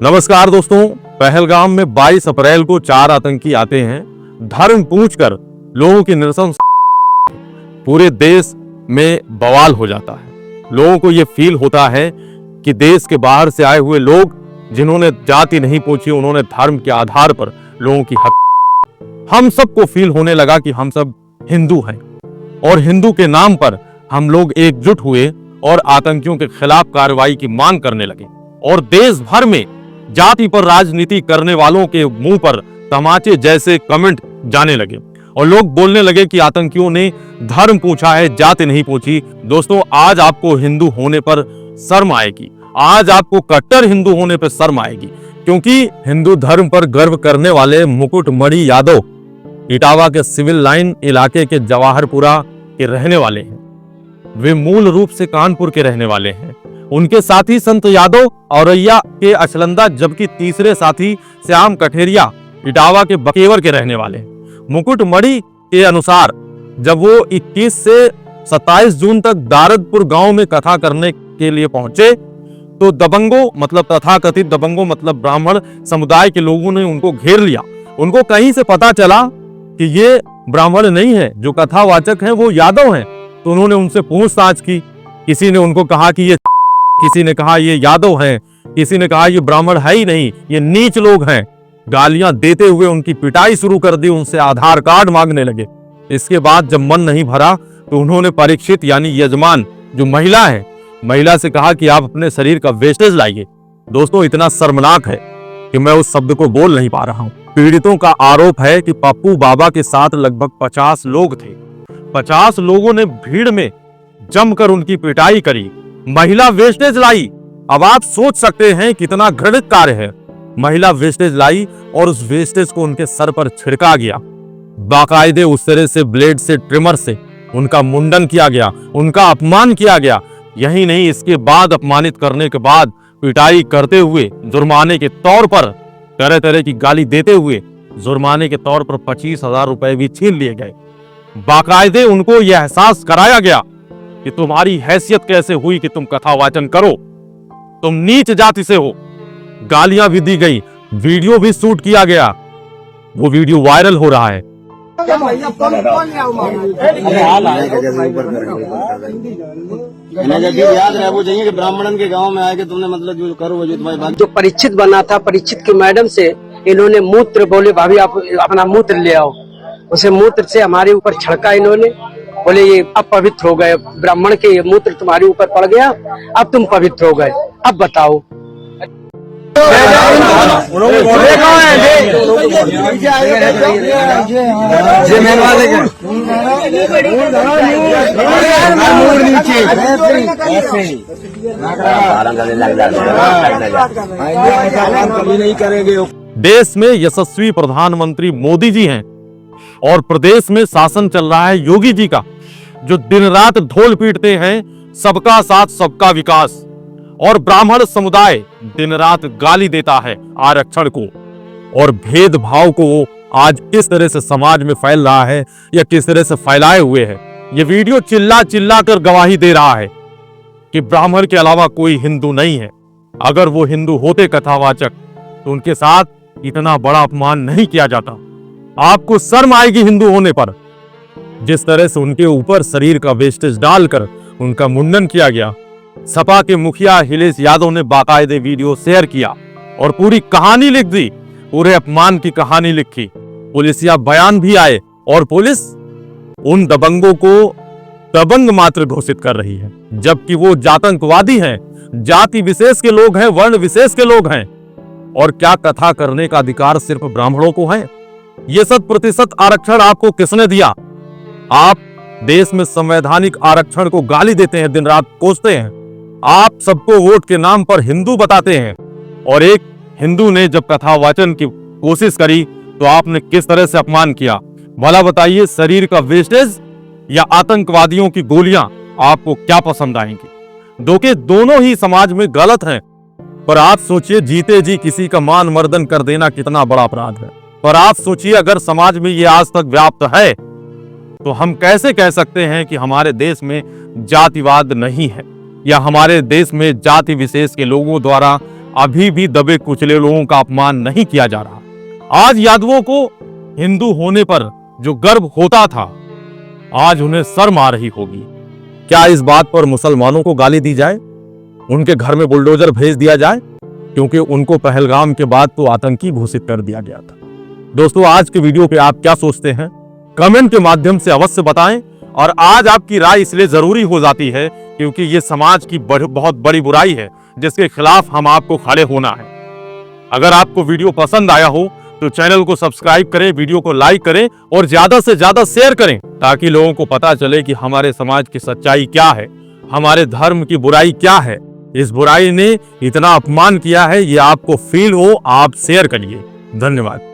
नमस्कार दोस्तों, पहलगाम में 22 अप्रैल को 4 आतंकी आते हैं। धर्म पूछकर लोगों की निरसन पूरे देश में बवाल हो जाता है। लोगों को यह फील होता है कि देश के बाहर से आए हुए लोग जिन्होंने जाति नहीं पूछी, उन्होंने धर्म के आधार पर लोगों की हम सबको फील होने लगा कि हम सब हिंदू हैं और हिंदू के नाम पर हम लोग एकजुट हुए और आतंकियों के खिलाफ कार्रवाई की मांग करने लगे। और देश भर में जाति पर राजनीति करने वालों के मुंह पर तमाचे जैसे कमेंट जाने लगे और लोग बोलने लगे कि आतंकियों ने धर्म पूछा है, जाति नहीं पूछी। दोस्तों, आज आपको हिंदू होने पर शर्म आएगी, आज आपको कट्टर हिंदू होने पर शर्म आएगी, क्योंकि हिंदू धर्म पर गर्व करने वाले मुकुटमणि यादव इटावा के सिविल लाइन इलाके के जवाहरपुरा के रहने वाले हैं। वे मूल रूप से कानपुर के रहने वाले हैं। उनके साथी संत यादव औरैया के अचलंदा, जबकि तीसरे साथी श्याम कठेरिया इटावा के बकेवर के रहने वाले हैं। मुकुटमणि के अनुसार जब वो 21 से 27 जून तक दारदपुर गांव में कथा करने के लिए पहुंचे तो दबंगों मतलब तथाकथित दबंगों मतलब ब्राह्मण समुदाय के लोगों ने उनको घेर लिया। उनको कहीं से पता चला कि ये ब्राह्मण नहीं है, जो कथावाचक हैं वो यादव हैं, तो उन्होंने उनसे पूछताछ की। किसी ने उनको कहा कि ये, किसी ने कहा ये यादव हैं, किसी ने कहा ये ब्राह्मण है ही नहीं, ये नीच लोग हैं। गालियां देते हुए उनकी पिटाई शुरू कर दी, उनसे आधार कार्ड मांगने लगे। इसके बाद जब मन नहीं भरा तो उन्होंने परीक्षित यानी यजमान जो महिला है, महिला से कहा कि आप अपने शरीर का वेस्टेज लाइए। दोस्तों, इतना शर्मनाक है कि मैं उस शब्द को बोल नहीं पा रहा हूं। पीड़ितों का आरोप है कि पप्पू बाबा के साथ लगभग 50 लोग थे। 50 लोगों ने भीड़ में जमकर उनकी पिटाई करी, महिला वेस्टेज लाई। अब आप सोच सकते हैं कितना घृणित कार्य है। महिला वेस्टेज लाई और उस वेस्टेज को उनके सर पर छिड़का गया। बाकायदे उस तरह से ब्लेड से, ट्रिमर से उनका मुंडन किया गया, उनका अपमान किया गया। यही नहीं, इसके बाद अपमानित करने के बाद पिटाई करते हुए जुर्माने के तौर पर, तरह तरह की गाली देते हुए जुर्माने के तौर पर 25,000 रुपए भी छीन लिए गए। बाकायदे उनको यह एहसास कराया गया कि तुम्हारी हैसियत कैसे हुई कि तुम कथा वाचन करो, तुम नीच जाति से हो। गालियां भी दी गई, वीडियो भी शूट किया गया, वो वीडियो वायरल हो रहा है। याद रहे वो चाहिए कि ब्राह्मणन के गांव में आके तुमने मतलब जो करो जो तुम्हारी बात। जो परीक्षित बना था, परीक्षित की मैडम से इन्होंने मूत्र बोले, भाभी आप अपना मूत्र ले आओ। उसे मूत्र से हमारे ऊपर छिड़का इन्होंने, बोले ये अब पवित्र हो गए, ब्राह्मण के ये मूत्र तुम्हारे ऊपर पड़ गया, अब तुम पवित्र हो गए, अब बताओ। देश में यशस्वी प्रधानमंत्री मोदी जी हैं और प्रदेश में शासन चल रहा है योगी जी का, जो दिन रात ढोल पीटते हैं सबका साथ सबका विकास, और ब्राह्मण समुदाय दिन रात गाली देता है आरक्षण को और भेदभाव को आज किस तरह से समाज में फैल रहा है या किस तरह से फैलाए हुए है। ये वीडियो चिल्ला चिल्ला कर गवाही दे रहा है कि ब्राह्मण के अलावा कोई हिंदू नहीं है। अगर वो हिंदू होते कथावाचक तो उनके साथ इतना बड़ा अपमान नहीं किया जाता। आपको शर्म आएगी हिंदू होने पर। जिस तरह से उनके ऊपर शरीर का वेस्टेज डालकर उनका मुंडन किया गया। सपा के मुखिया अखिलेश यादव ने बाकायदे वीडियो शेयर किया और पूरी कहानी लिख दी, पूरे अपमान की कहानी लिखी। पुलिसिया बयान भी आए और पुलिस उन दबंगों को दबंग मात्र घोषित कर रही है, जबकि वो जातंकवादी हैं, जाति विशेष के लोग हैं, वर्ण विशेष के लोग हैं। और क्या कथा करने का अधिकार सिर्फ ब्राह्मणों को है? ये 100% आरक्षण आपको किसने दिया? आप देश में संवैधानिक आरक्षण को गाली देते हैं, दिन रात कोसते हैं। आप सबको वोट के नाम पर हिंदू बताते हैं और एक हिंदू ने जब कथा वाचन की कोशिश करी तो आपने किस तरह से अपमान किया? भला बताइए, शरीर का वेस्टेज या आतंकवादियों की गोलियां आपको क्या पसंद आएंगी? दोनों ही समाज में गलत हैं। पर आप सोचिए, जीते जी किसी का मान मर्दन कर देना कितना बड़ा अपराध है। पर आप सोचिए, अगर समाज में ये आज तक व्याप्त है तो हम कैसे कह सकते हैं कि हमारे देश में जातिवाद नहीं है या हमारे देश में जाति विशेष के लोगों द्वारा अभी भी दबे कुचले लोगों का अपमान नहीं किया जा रहा। आज यादवों को हिंदू होने पर जो गर्व होता था, आज उन्हें शर्म आ रही होगी। क्या इस बात पर मुसलमानों को गाली दी जाए, उनके घर में बुलडोजर भेज दिया जाए, क्योंकि उनको पहलगाम के बाद तो आतंकी घोषित कर दिया गया था। दोस्तों, आज के वीडियो पे आप क्या सोचते हैं, कमेंट के माध्यम से अवश्य बताएं। और आज आपकी राय इसलिए जरूरी हो जाती है क्योंकि ये समाज की बहुत बड़ी बुराई है जिसके खिलाफ हम आपको खड़े होना है। अगर आपको वीडियो पसंद आया हो तो चैनल को सब्सक्राइब करें, वीडियो को लाइक करें और ज्यादा से ज्यादा शेयर करें, ताकि लोगों को पता चले कि हमारे समाज की सच्चाई क्या है, हमारे धर्म की बुराई क्या है। इस बुराई ने इतना अपमान किया है, ये आपको फील हो, आप शेयर करिए। धन्यवाद।